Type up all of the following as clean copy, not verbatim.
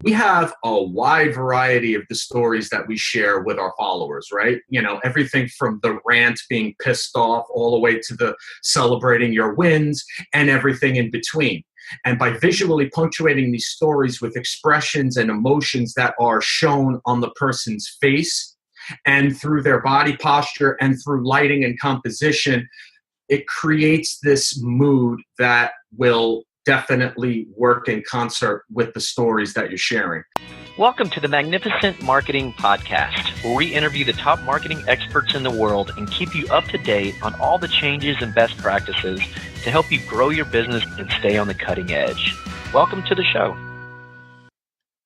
we have a wide variety of the stories that we share with our followers, right? You know, everything from the rant being pissed off all the way to the celebrating your wins and everything in between. And by visually punctuating these stories with expressions and emotions that are shown on the person's face and through their body posture and through lighting and composition, it creates this mood that will definitely work in concert with the stories that you're sharing. Welcome to the Magnificent Marketing Podcast, where we interview the top marketing experts in the world and keep you up to date on all the changes and best practices to help you grow your business and stay on the cutting edge. Welcome to the show.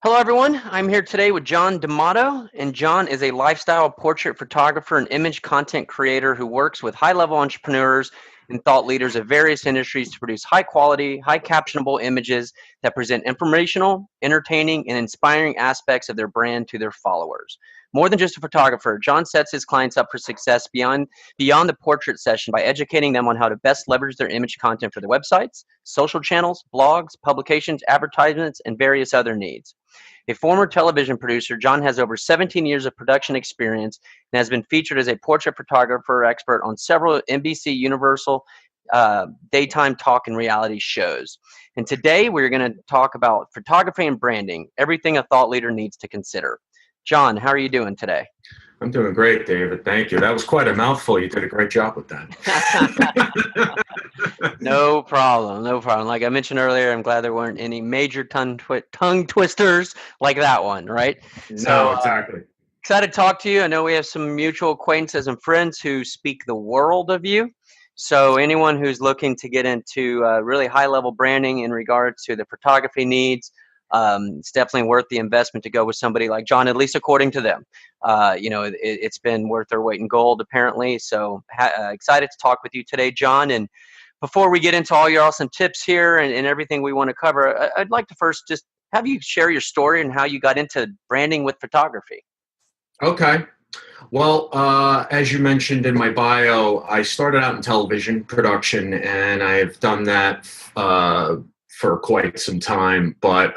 Hello, everyone. I'm here today with John DeMato, and John is a lifestyle portrait photographer and image content creator who works with high-level entrepreneurs and thought leaders of various industries to produce high-quality, high-captionable images that present informational, entertaining, and inspiring aspects of their brand to their followers. More than just a photographer, John sets his clients up for success beyond the portrait session by educating them on how to best leverage their image content for their websites, social channels, blogs, publications, advertisements, and various other needs. A former television producer, John has over 17 years of production experience and has been featured as a portrait photographer expert on several NBC Universal daytime talk and reality shows. And today we're going to talk about photography and branding, everything a thought leader needs to consider. John, how are you doing today? I'm doing great, David. Thank you. That was quite a mouthful. You did a great job with that. No problem. No problem. Like I mentioned earlier, I'm glad there weren't any major tongue twisters like that one, right? No, exactly. Excited to talk to you. I know we have some mutual acquaintances and friends who speak the world of you. So anyone who's looking to get into really high-level branding in regards to the photography needs, it's definitely worth the investment to go with somebody like John, at least according to them. It's been worth their weight in gold, apparently. So excited to talk with you today, John. And before we get into all your awesome tips here and everything we want to cover, I'd like to first just have you share your story and how you got into branding with photography. Okay. Well, as you mentioned in my bio, I started out in television production, and I've done that for quite some time. But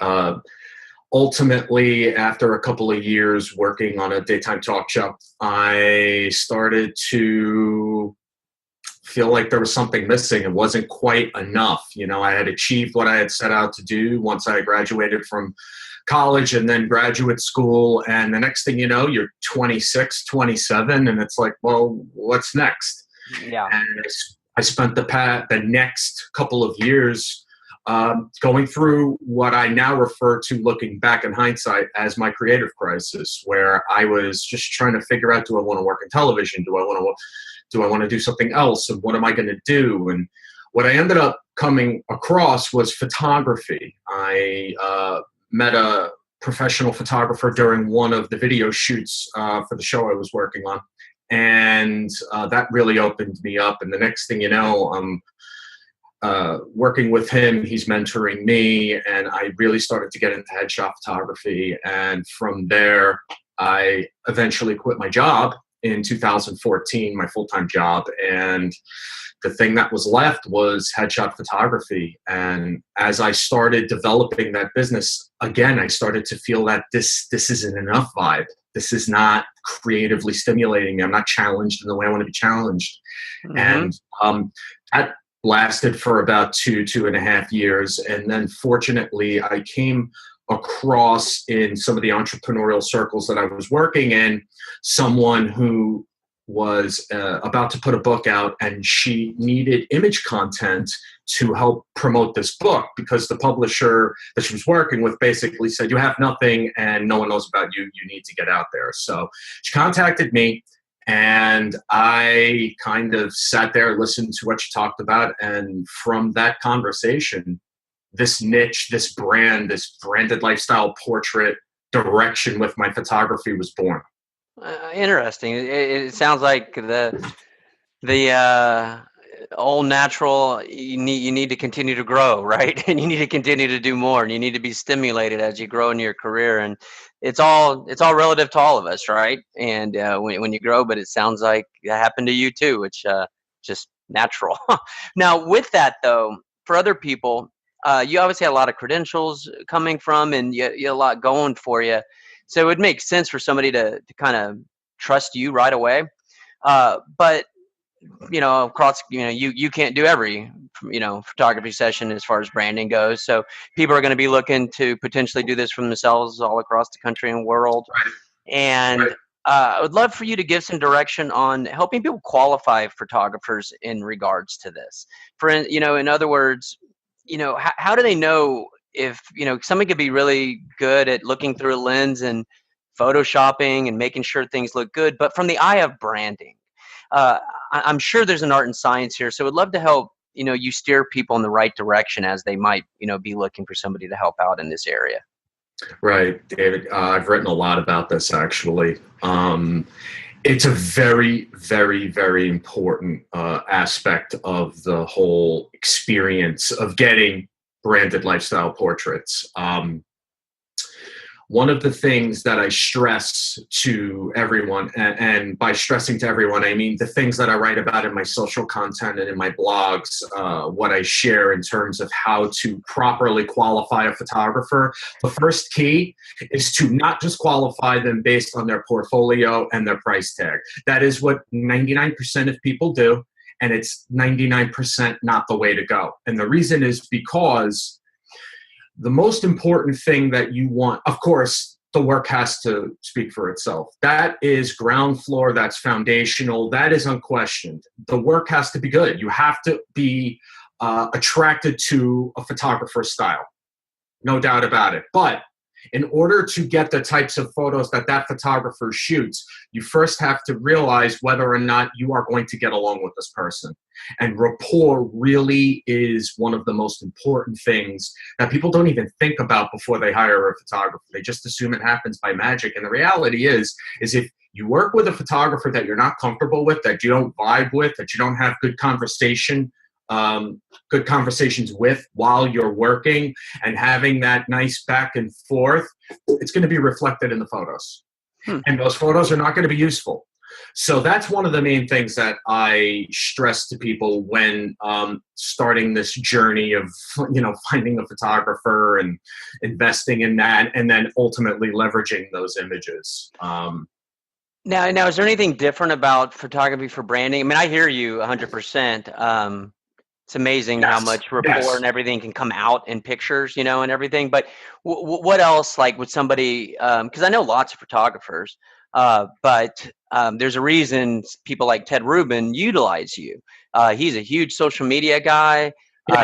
ultimately, after a couple of years working on a daytime talk show, I started to feel like there was something missing. It wasn't quite enough. You know, I had achieved what I had set out to do once I graduated from college and then graduate school. And the next thing you know, you're 26, 27, and it's like, well, what's next? Yeah. And I spent the next couple of years going through what I now refer to, looking back in hindsight, as my creative crisis, where I was just trying to figure out, do I want to work in television? Do I want to do something else? And what am I going to do? And what I ended up coming across was photography. I met a professional photographer during one of the video shoots for the show I was working on. And that really opened me up. And the next thing you know, I'm working with him. He's mentoring me. And I really started to get into headshot photography. And from there, I eventually quit my job in 2014, my full-time job. And the thing that was left was headshot photography. And as I started developing that business, again, I started to feel that this isn't enough vibe. This is not creatively stimulating me. I'm not challenged in the way I want to be challenged. Mm-hmm. And that lasted for about 2.5 years. And then fortunately, I came across in some of the entrepreneurial circles that I was working in, someone who was about to put a book out, and she needed image content to help promote this book because the publisher that she was working with basically said, you have nothing and no one knows about you. You need to get out there. So she contacted me, and I kind of sat there, listened to what she talked about. And from that conversation, this niche, this brand, this branded lifestyle portrait direction with my photography was born. Interesting. It sounds like the all natural. You need to continue to grow, right? And you need to continue to do more, and you need to be stimulated as you grow in your career. And it's all relative to all of us, right? And when you grow, but it sounds like that happened to you too, which just natural. Now, with that though, for other people, you obviously had a lot of credentials coming from, and you had a lot going for you. So it would make sense for somebody to kind of trust you right away. But across, you can't do every, photography session as far as branding goes. So people are going to be looking to potentially do this for themselves all across the country and world. Right. And Right. I would love for you to give some direction on helping people qualify photographers in regards to this. In other words, how do they know if, somebody could be really good at looking through a lens and photoshopping and making sure things look good, but from the eye of branding, I'm sure there's an art and science here. So I'd love to help, you steer people in the right direction as they might, be looking for somebody to help out in this area. Right, David. I've written a lot about this, actually. It's a very, very, very important aspect of the whole experience of getting branded lifestyle portraits. One of the things that I stress to everyone, and by stressing to everyone, I mean the things that I write about in my social content and in my blogs, what I share in terms of how to properly qualify a photographer. The first key is to not just qualify them based on their portfolio and their price tag. That is what 99% of people do, and it's 99% not the way to go. And the reason is because the most important thing that you want, of course, the work has to speak for itself. That is ground floor, that's foundational, that is unquestioned. The work has to be good. You have to be attracted to a photographer's style, no doubt about it. But in order to get the types of photos that photographer shoots, you first have to realize whether or not you are going to get along with this person. And rapport really is one of the most important things that people don't even think about before they hire a photographer. They just assume it happens by magic. And the reality is if you work with a photographer that you're not comfortable with, that you don't vibe with, that you don't have good conversations with while you're working and having that nice back and forth, it's going to be reflected in the photos. And those photos are not going to be useful. So that's one of the main things that I stress to people when starting this journey of, finding a photographer and investing in that, and then ultimately leveraging those images. Now, is there anything different about photography for branding? I mean, I hear you 100%. It's amazing how much rapport and everything can come out in pictures, and everything. But what else, like with somebody, because I know lots of photographers, but there's a reason people like Ted Rubin utilize you. He's a huge social media guy.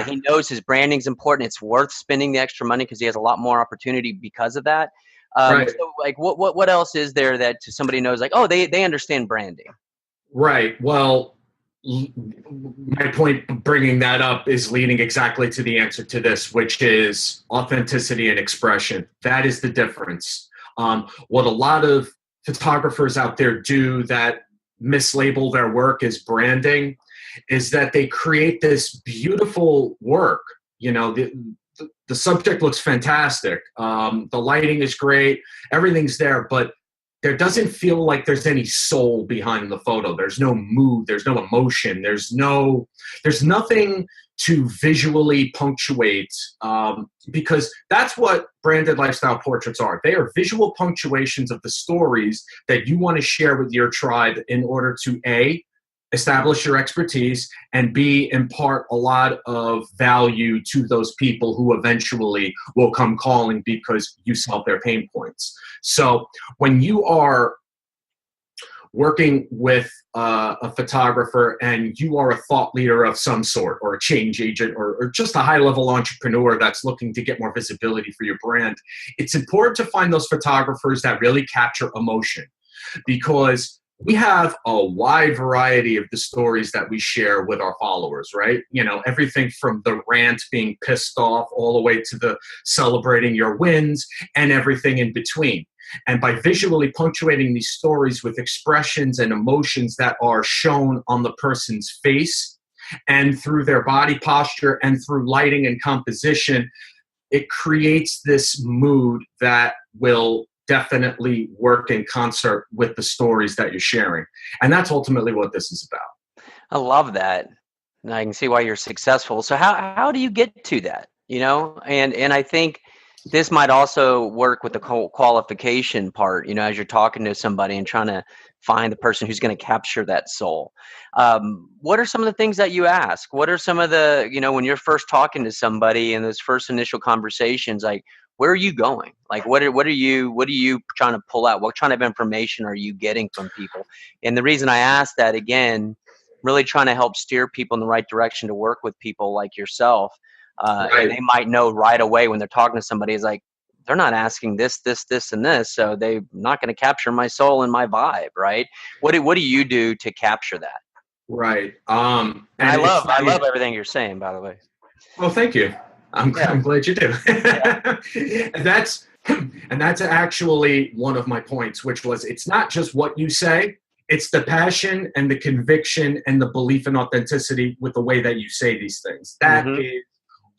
He knows his branding's important. It's worth spending the extra money because he has a lot more opportunity because of that. Right. So, like, what else is there that somebody knows, like, oh, they understand branding? Right. Well, my point bringing that up is leading exactly to the answer to this, which is authenticity and expression. That is the difference. What a lot of photographers out there do that mislabel their work as branding is that they create this beautiful work. The subject looks fantastic. The lighting is great. Everything's there, but there doesn't feel like there's any soul behind the photo. There's no mood. There's no emotion. There's nothing to visually punctuate, because that's what branded lifestyle portraits are. They are visual punctuations of the stories that you want to share with your tribe in order to A, establish your expertise, and B, impart a lot of value to those people who eventually will come calling because you solve their pain points. So when you are working with a photographer and you are a thought leader of some sort, or a change agent, or just a high-level entrepreneur that's looking to get more visibility for your brand, it's important to find those photographers that really capture emotion, because we have a wide variety of the stories that we share with our followers, right? Everything from the rant being pissed off all the way to the celebrating your wins and everything in between. And by visually punctuating these stories with expressions and emotions that are shown on the person's face and through their body posture and through lighting and composition, it creates this mood that will definitely work in concert with the stories that you're sharing. And that's ultimately what this is about. I love that. And I can see why you're successful. So how do you get to that? And I think this might also work with the qualification part, as you're talking to somebody and trying to find the person who's going to capture that soul. What are some of the things that you ask? What are some of the, when you're first talking to somebody in those first initial conversations, like, where are you going? Like, what are you trying to pull out? What kind of information are you getting from people? And the reason I ask that, again, really trying to help steer people in the right direction to work with people like yourself. And they might know right away when they're talking to somebody, is like, they're not asking this, and this, so they're not going to capture my soul and my vibe, right? What do you do to capture that? Right. And I love everything you're saying, by the way. Well, thank you. I'm glad you do. And that's actually one of my points, which was, it's not just what you say, it's the passion and the conviction and the belief and authenticity with the way that you say these things. That is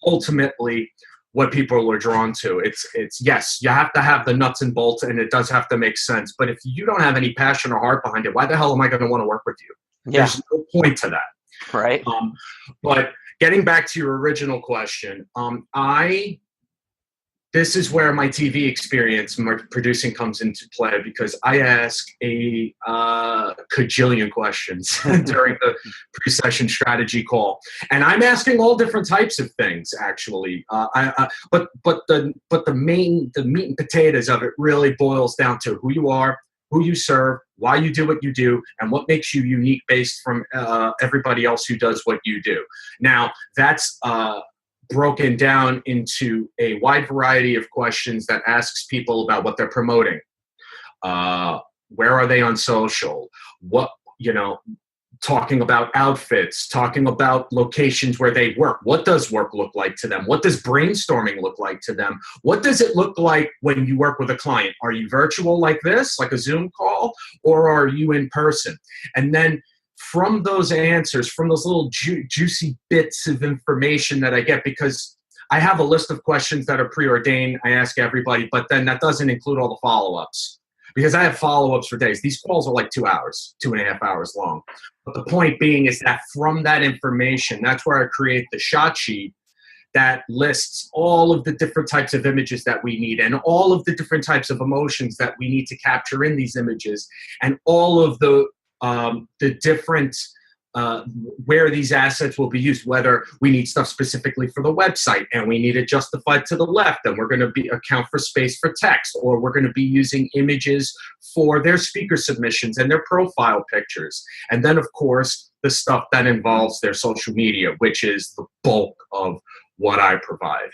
ultimately what people are drawn to. It's yes, you have to have the nuts and bolts, and it does have to make sense. But if you don't have any passion or heart behind it, why the hell am I going to want to work with you? Yeah. There's no point to that. Right. But getting back to your original question, this is where my TV experience, my producing, comes into play, because I ask a cajillion questions during the pre-session strategy call, and I'm asking all different types of things, actually. But the meat and potatoes of it really boils down to who you are, who you serve, why you do what you do, and what makes you unique based from everybody else who does what you do. Now, that's broken down into a wide variety of questions that asks people about what they're promoting. Where are they on social? What, talking about outfits, talking about locations where they work. What does work look like to them? What does brainstorming look like to them? What does it look like when you work with a client? Are you virtual like this, like a Zoom call, or are you in person? And then from those answers, from those little juicy bits of information that I get, because I have a list of questions that are preordained, I ask everybody, but then that doesn't include all the follow-ups, because I have follow-ups for days. These calls are like 2 hours, 2.5 hours long. But the point being is that from that information, that's where I create the shot sheet that lists all of the different types of images that we need, and all of the different types of emotions that we need to capture in these images, and all of the different where these assets will be used, whether we need stuff specifically for the website and we need it justified to the left, and we're going to account for space for text, or we're going to be using images for their speaker submissions and their profile pictures. And then, of course, the stuff that involves their social media, which is the bulk of what I provide.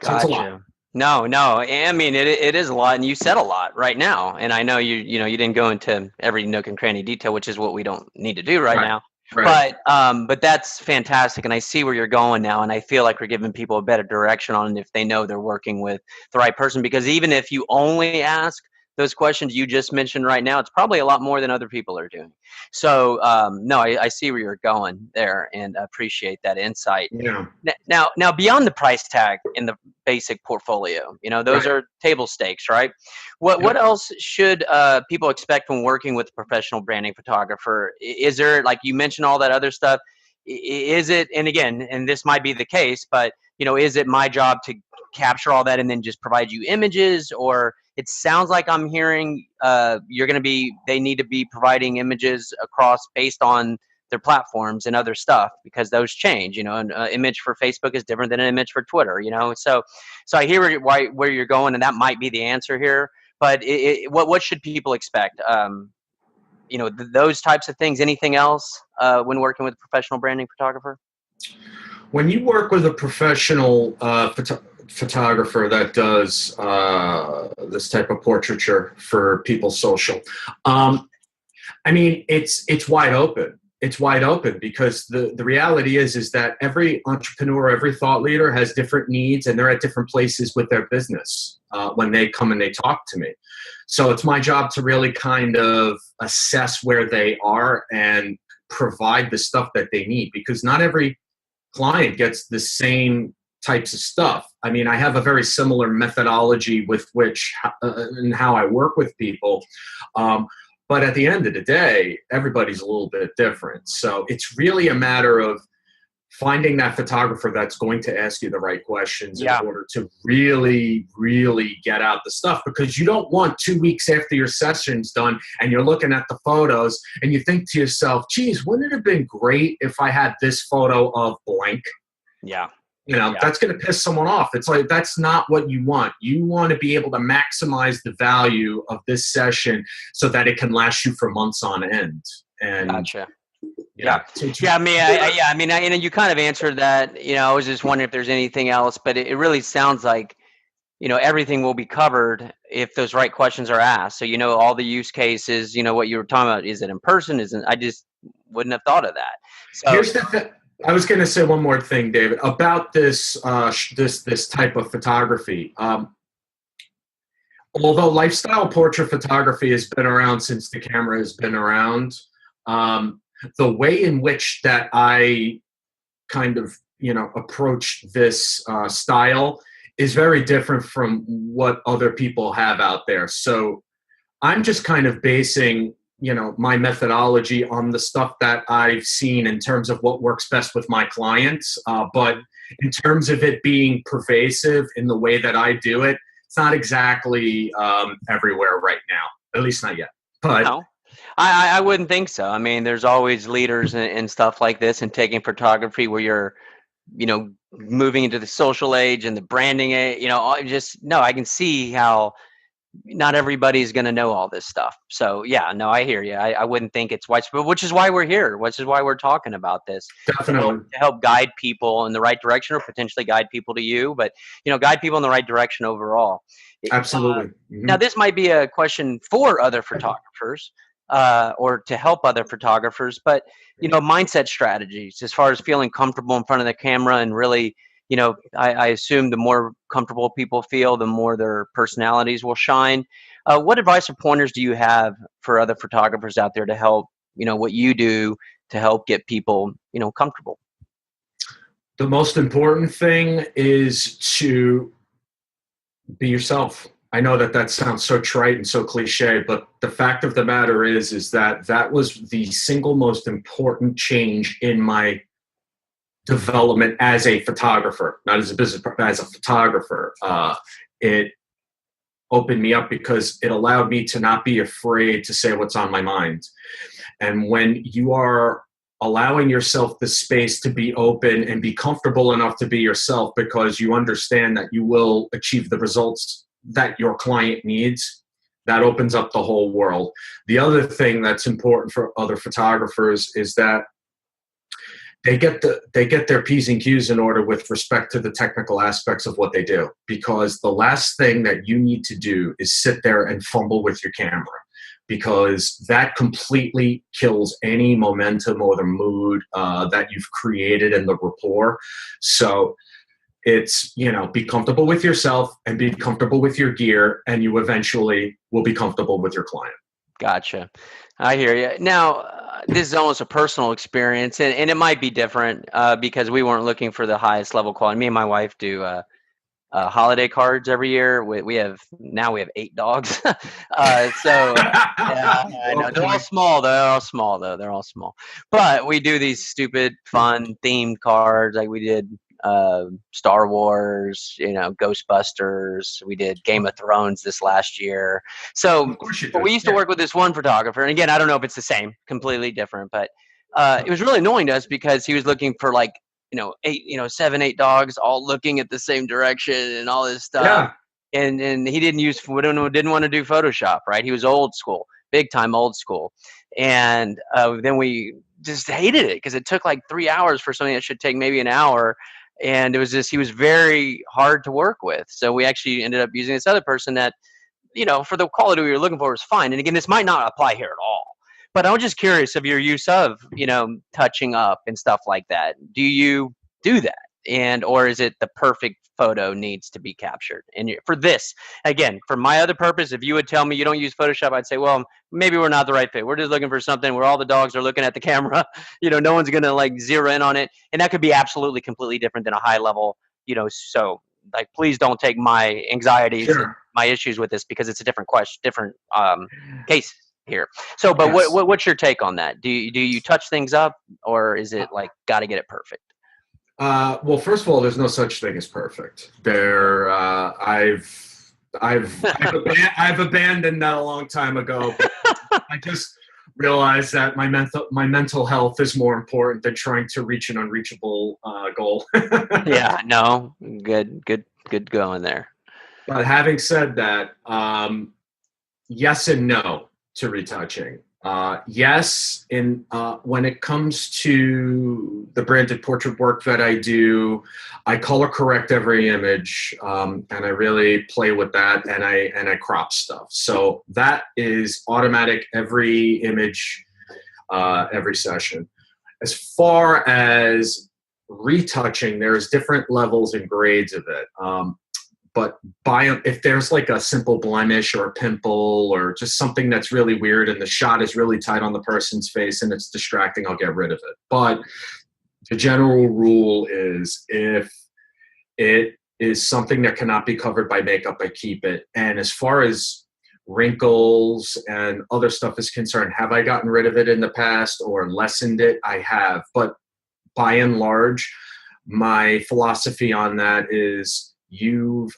So Gotcha. it's a lot. No, I mean, it is a lot, and you said a lot right now. And I know you didn't go into every nook and cranny detail, which is what we don't need to do right now. Right. But that's fantastic, and I see where you're going now, and I feel like we're giving people a better direction on if they know they're working with the right person. Because even if you only ask those questions you just mentioned right now, it's probably a lot more than other people are doing. So no, I see where you're going there, and appreciate that insight. Yeah. Now beyond the price tag in the basic portfolio, those are table stakes, right? What else should people expect when working with a professional branding photographer? Is there, like you mentioned, all that other stuff? Is it, and again, and this might be the case, but is it my job to capture all that and then just provide you images? Or it sounds like I'm hearing they need to be providing images across based on their platforms and other stuff, because those change. An image for Facebook is different than an image for Twitter. So I hear where you're going, and that might be the answer here. But what should people expect? Those types of things. Anything else when working with a professional branding photographer? When you work with a professional photographer that does this type of portraiture for people's social, I mean, it's wide open. It's wide open, because the reality is that every entrepreneur, every thought leader has different needs, and they're at different places with their business when they come and they talk to me. So it's my job to really kind of assess where they are and provide the stuff that they need, because not every client gets the same types of stuff. I mean, I have a very similar methodology with which and how I work with people. But at the end of the day, everybody's a little bit different. So it's really a matter of finding that photographer that's going to ask you the right questions in Yeah. order to really, really get out the stuff, because you don't want 2 weeks after your session's done and you're looking at the photos and you think to yourself, geez, wouldn't it have been great if I had this photo of blank? Yeah. That's going to piss someone off. It's like, that's not what you want. You want to be able to maximize the value of this session so that it can last you for months on end. And Gotcha. yeah. I mean, you kind of answered that. I was just wondering if there's anything else, but it really sounds like, everything will be covered if those right questions are asked. So, all the use cases, what you were talking about, is it in person? I just wouldn't have thought of that. So here's I was going to say one more thing, David, about this this type of photography. Although lifestyle portrait photography has been around since the camera has been around, the way in which that I kind of, approach this style is very different from what other people have out there. So I'm just kind of basing, my methodology on the stuff that I've seen in terms of what works best with my clients. But in terms of it being pervasive in the way that I do it, it's not exactly everywhere right now, at least not yet. But no, I wouldn't think so. I mean, there's always leaders and stuff like this, and taking photography where you're, moving into the social age and the branding age, I can see how not everybody's going to know all this stuff. So yeah, no, I hear you. I wouldn't think it's widespread, which is why we're here, which is why we're talking about this. definitely. To help guide people in the right direction, or potentially guide people to you, but guide people in the right direction overall. Absolutely. Now, this might be a question for other photographers, or to help other photographers, but mindset strategies as far as feeling comfortable in front of the camera, and really, I assume the more comfortable people feel, the more their personalities will shine. What advice or pointers do you have for other photographers out there to help, what you do to help get people, comfortable? The most important thing is to be yourself. I know that sounds so trite and so cliche, but the fact of the matter is that was the single most important change in my development as a photographer, not as a business, but as a photographer. It opened me up because it allowed me to not be afraid to say what's on my mind. And when you are allowing yourself the space to be open and be comfortable enough to be yourself, because you understand that you will achieve the results that your client needs, that opens up the whole world. The other thing that's important for other photographers is that they get their P's and Q's in order with respect to the technical aspects of what they do, because the last thing that you need to do is sit there and fumble with your camera, because that completely kills any momentum or the mood that you've created and the rapport. So it's, be comfortable with yourself and be comfortable with your gear, and you eventually will be comfortable with your client. Gotcha. I hear you. Now, this is almost a personal experience, and it might be different because we weren't looking for the highest level quality. Me and my wife do holiday cards every year. We have 8 dogs. So yeah, I know. They're all small though. They're all small. But we do these stupid, fun, themed cards. Like we did Star Wars, Ghostbusters. We did Game of Thrones this last year. So we used to work with this one photographer, and again, I don't know if it's the same, completely different, but it was really annoying to us because he was looking for 7, 8 dogs all looking at the same direction and all this stuff. Yeah. And he didn't want to do Photoshop, right? He was old school, big time old school. And then we just hated it because it took 3 hours for something that should take maybe an hour. And it was he was very hard to work with. So we actually ended up using this other person that, for the quality we were looking for was fine. And again, this might not apply here at all. But I'm just curious of your use of, touching up and stuff like that. Do you do that? Or is it the perfect photo needs to be captured? And for this, again, for my other purpose, if you would tell me you don't use Photoshop, I'd say, well, maybe we're not the right fit. We're just looking for something where all the dogs are looking at the camera. No one's going to zero in on it. And that could be absolutely completely different than a high level, so please don't take my anxieties and my issues with this because it's a different question, different case here. So, but what's your take on that? Do you touch things up, or is it got to get it perfect? Well, first of all, there's no such thing as perfect. I've abandoned that a long time ago. I just realized that my mental health is more important than trying to reach an unreachable goal. Yeah, no, good going there. But having said that, yes and no to retouching. Yes, when it comes to the branded portrait work that I do, I color correct every image, and I really play with that, and I crop stuff. So that is automatic every image, every session. As far as retouching, there's different levels and grades of it. But if there's like a simple blemish or a pimple or just something that's really weird and the shot is really tight on the person's face and it's distracting, I'll get rid of it. But the general rule is if it is something that cannot be covered by makeup, I keep it. And as far as wrinkles and other stuff is concerned, have I gotten rid of it in the past or lessened it? I have. But by and large, my philosophy on that is you've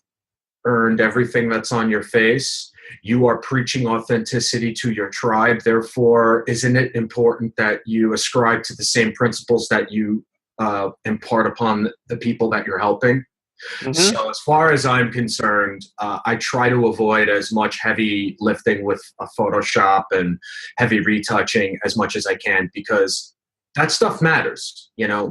earned everything that's on your face. You are preaching authenticity to your tribe. Therefore, isn't it important that you ascribe to the same principles that you impart upon the people that you're helping? Mm-hmm. So as far as I'm concerned, I try to avoid as much heavy lifting with Photoshop and heavy retouching as much as I can, because that stuff matters. Yeah.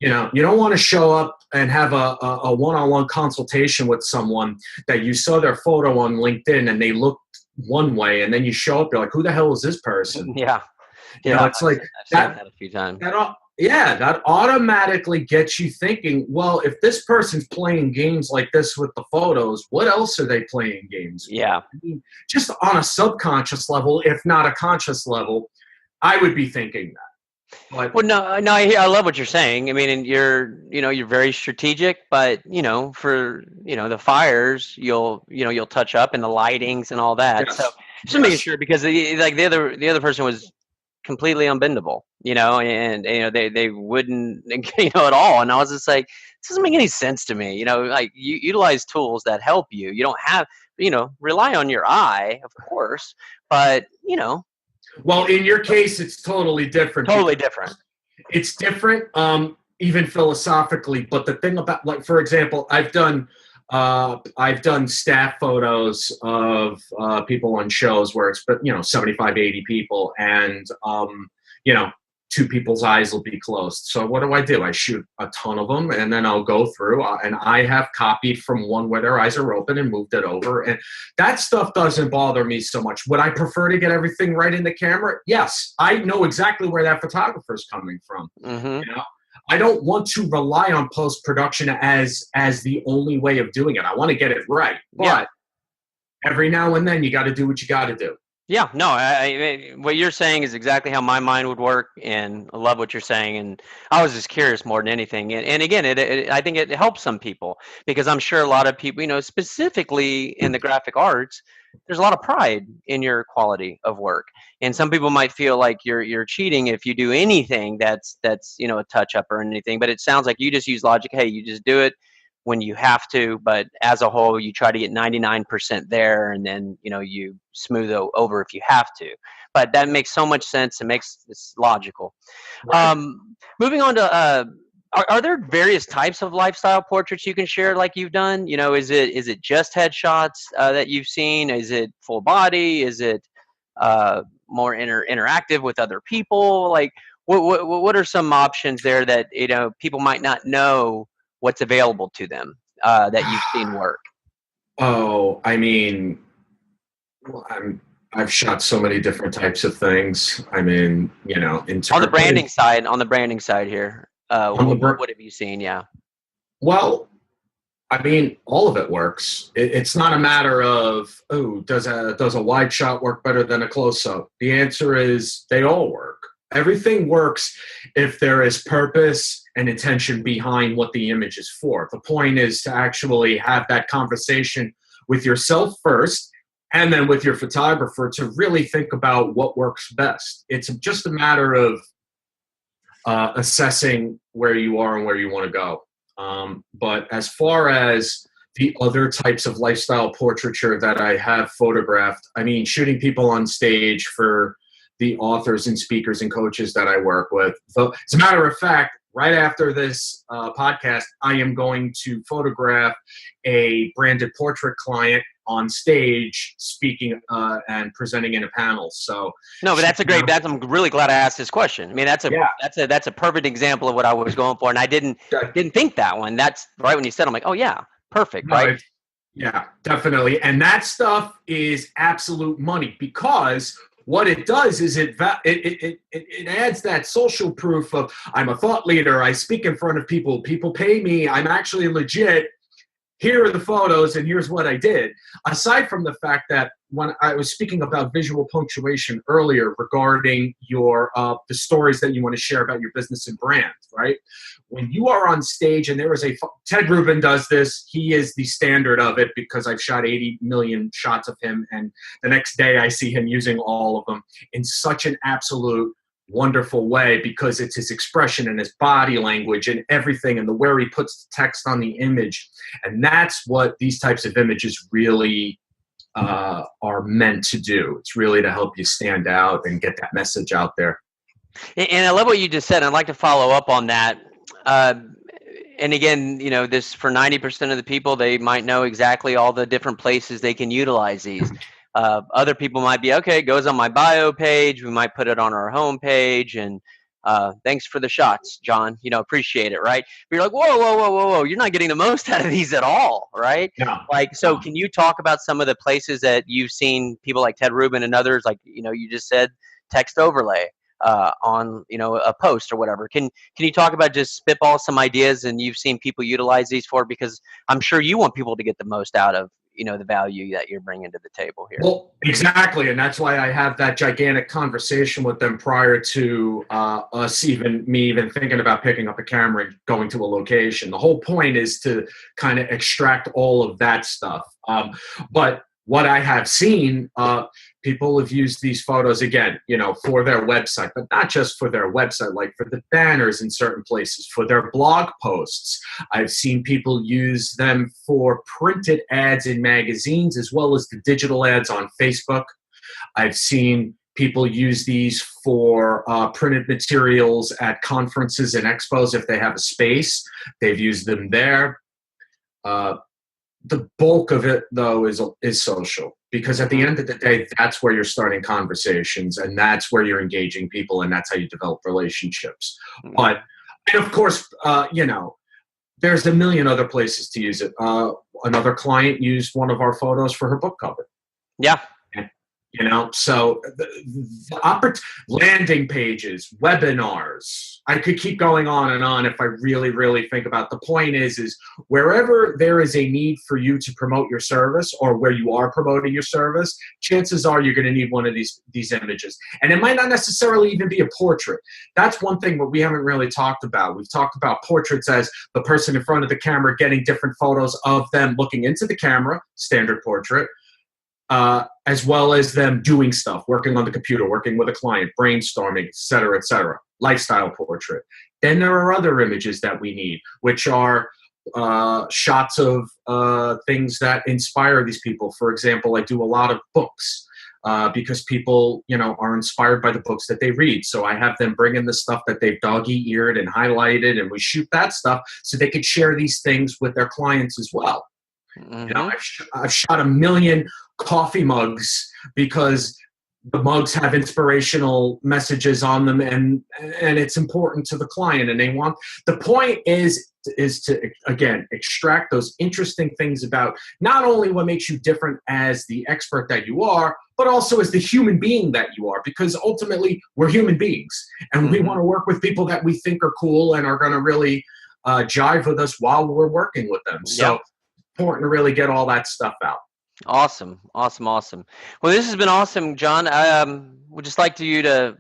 You don't want to show up and have a one-on-one consultation with someone that you saw their photo on LinkedIn and they looked one way, and then you show up, you're like, who the hell is this person? Yeah. It's like I've seen that a few times. That automatically gets you thinking, well, if this person's playing games like this with the photos, what else are they playing games with? Yeah. I mean, just on a subconscious level, if not a conscious level, I would be thinking that. Well, no, I love what you're saying. I mean, and you're very strategic, but for the fires, you'll touch up and the lightings and all that. Yes. So just making sure, because like the other person was completely unbendable, and they wouldn't, at all. And I was just like, this doesn't make any sense to me. Like, you utilize tools that help you. You don't have, rely on your eye, of course, but Well, in your case, it's totally different. Totally different. It's different, even philosophically. But the thing about, like, for example, I've done staff photos of people on shows where it's 75, 80 people, and two people's eyes will be closed. So what do? I shoot a ton of them, and then I'll go through, and I have copied from one where their eyes are open and moved it over. And that stuff doesn't bother me so much. Would I prefer to get everything right in the camera? Yes. I know exactly where that photographer's coming from. Mm-hmm. I don't want to rely on post-production as the only way of doing it. I want to get it right. But every now and then you got to do what you got to do. Yeah, no, what you're saying is exactly how my mind would work, and I love what you're saying. And I was just curious more than anything. And again, I think it helps some people, because I'm sure a lot of people, specifically in the graphic arts, there's a lot of pride in your quality of work. And some people might feel like you're cheating if you do anything that's a touch up or anything. But it sounds like you just use logic. Hey, you just do it when you have to, but as a whole, you try to get 99% there, and then you smooth over if you have to. But that makes so much sense. It's logical. Right. Moving on to are there various types of lifestyle portraits you can share, like you've done? Is it just headshots that you've seen? Is it full body? Is it more interactive with other people? Like, what are some options there that people might not know what's available to them that you've seen work? Oh, I mean, I've shot so many different types of things. I mean, on the branding side here, what have you seen? Yeah. Well, I mean, all of it works. It's not a matter of, does a wide shot work better than a close up? The answer is they all work. Everything works if there is purpose and intention behind what the image is for. The point is to actually have that conversation with yourself first, and then with your photographer, to really think about what works best. It's just a matter of assessing where you are and where you want to go. But as far as the other types of lifestyle portraiture that I have photographed, I mean, shooting people on stage for the authors and speakers and coaches that I work with. So, as a matter of fact, right after this podcast, I am going to photograph a branded portrait client on stage speaking and presenting in a panel. So no, but I'm really glad I asked this question. I mean, that's a perfect example of what I was going for. And I didn't think that one. That's right when you said, I'm like, oh yeah, perfect. No, right. Yeah, definitely. And that stuff is absolute money, because what it does is it adds that social proof of, I'm a thought leader, I speak in front of people, people pay me, I'm actually legit. Here are the photos, and here's what I did. Aside from the fact that when I was speaking about visual punctuation earlier regarding your the stories that you want to share about your business and brand, right? When you are on stage, and there is Ted Rubin does this. He is the standard of it, because I've shot 80 million shots of him, and the next day I see him using all of them in such an absolute wonderful way, because it's his expression and his body language and everything, and the where he puts the text on the image. And that's what these types of images really are meant to do. It's really to help you stand out and get that message out there. And I love what you just said. I'd like to follow up on that. And again, this, for 90% of the people, they might know exactly all the different places they can utilize these. Other people might be, okay, it goes on my bio page. We might put it on our home page, and thanks for the shots, John. Appreciate it, right? But you're like, whoa. You're not getting the most out of these at all, right? No. So can you talk about some of the places that you've seen people like Ted Rubin and others, like, you just said text overlay on, a post or whatever. Can you talk about, just spitball some ideas and you've seen people utilize these for, because I'm sure you want people to get the most out of, the value that you're bringing to the table here. Well, exactly. And that's why I have that gigantic conversation with them prior to me even thinking about picking up a camera and going to a location. The whole point is to kind of extract all of that stuff. But what I have seen, people have used these photos, again, for their website, but not just for their website, like for the banners in certain places, for their blog posts. I've seen people use them for printed ads in magazines, as well as the digital ads on Facebook. I've seen people use these for printed materials at conferences and expos if they have a space. They've used them there. The bulk of it, though, is social, because at the end of the day, that's where you're starting conversations, and that's where you're engaging people, and that's how you develop relationships. Mm-hmm. But, and of course, there's a million other places to use it. Another client used one of our photos for her book cover. Yeah. So the landing pages, webinars, I could keep going on and on if I really, really think about it. The point is wherever there is a need for you to promote your service, or where you are promoting your service, chances are you're going to need one of these images. And it might not necessarily even be a portrait. That's one thing that we haven't really talked about. We've talked about portraits as the person in front of the camera getting different photos of them looking into the camera, standard portrait. As well as them doing stuff, working on the computer, working with a client, brainstorming, et cetera, lifestyle portrait. Then there are other images that we need, which are shots of things that inspire these people. For example, I do a lot of books because people, are inspired by the books that they read. So I have them bring in the stuff that they've dog-eared and highlighted, and we shoot that stuff so they could share these things with their clients as well. Mm-hmm. I've shot 1 million coffee mugs because the mugs have inspirational messages on them, and it's important to the client, and they want. The point is to, again, extract those interesting things about not only what makes you different as the expert that you are, but also as the human being that you are, because ultimately we're human beings, and we want to work with people that we think are cool and are going to really jive with us while we're working with them. So important to really get all that stuff out. Awesome. Well, this has been awesome, John. I would just like you to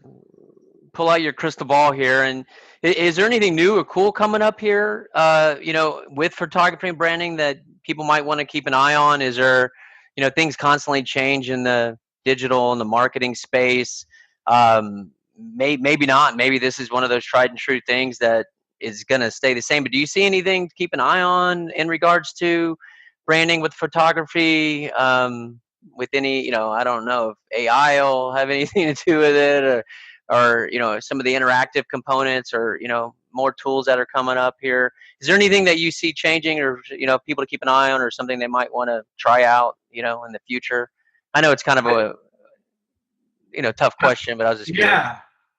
pull out your crystal ball here. And is there anything new or cool coming up here, with photography and branding that people might want to keep an eye on? Is there, things constantly change in the digital and the marketing space? maybe not. Maybe this is one of those tried and true things that is going to stay the same. But do you see anything to keep an eye on in regards to branding with photography? With any, I don't know if AI will have anything to do with it, or some of the interactive components, or more tools that are coming up here. Is there anything that you see changing, or people to keep an eye on, or something they might want to try out, in the future? I know it's kind of a tough question, but I was just curious.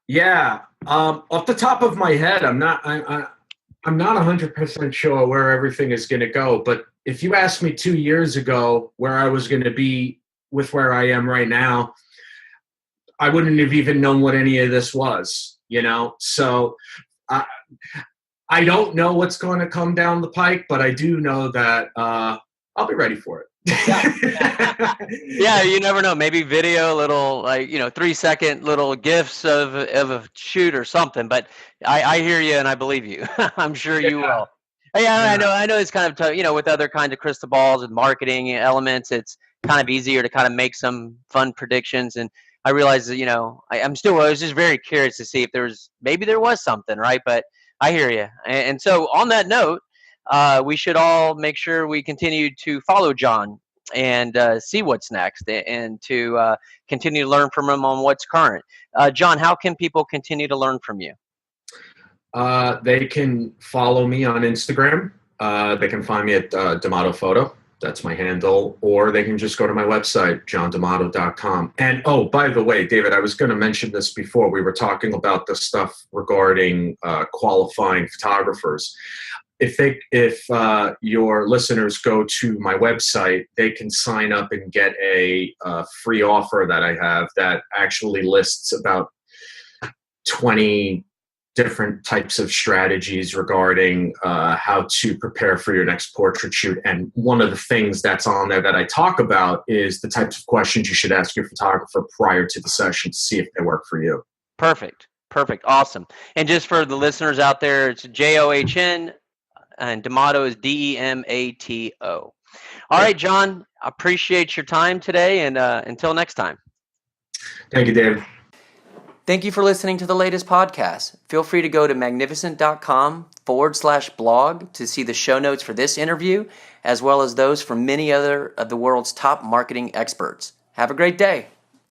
Yeah. Off the top of my head, I'm not 100% sure where everything is going to go. But if you asked me 2 years ago where I was going to be with where I am right now, I wouldn't have even known what any of this was, So I don't know what's going to come down the pike, but I do know that I'll be ready for it. Yeah, you never know. Maybe video, little 3-second little gifs of a shoot or something. But I hear you and I believe you. I'm sure you will. Yeah, I know it's kind of tough, with other kinds of crystal balls and marketing elements. It's kind of easier to kind of make some fun predictions. And I realize that I was just very curious to see if there was something, right? But I hear you. And so on that note, we should all make sure we continue to follow John and see what's next, and to continue to learn from him on what's current. John, how can people continue to learn from you? They can follow me on Instagram. They can find me at DeMato Photo. That's my handle. Or they can just go to my website, johndemato.com. And, oh, by the way, David, I was going to mention this before. We were talking about the stuff regarding qualifying photographers. If your listeners go to my website, they can sign up and get a free offer that I have that actually lists about 20 different types of strategies regarding how to prepare for your next portrait shoot. And one of the things that's on there that I talk about is the types of questions you should ask your photographer prior to the session to see if they work for you. Perfect. Awesome. And just for the listeners out there, it's JOHN, and DeMato is DEMATO. All right, John, appreciate your time today, and until next time. Thank you, David. Thank you for listening to the latest podcast. Feel free to go to magnificent.com/blog to see the show notes for this interview, as well as those from many other of the world's top marketing experts. Have a great day.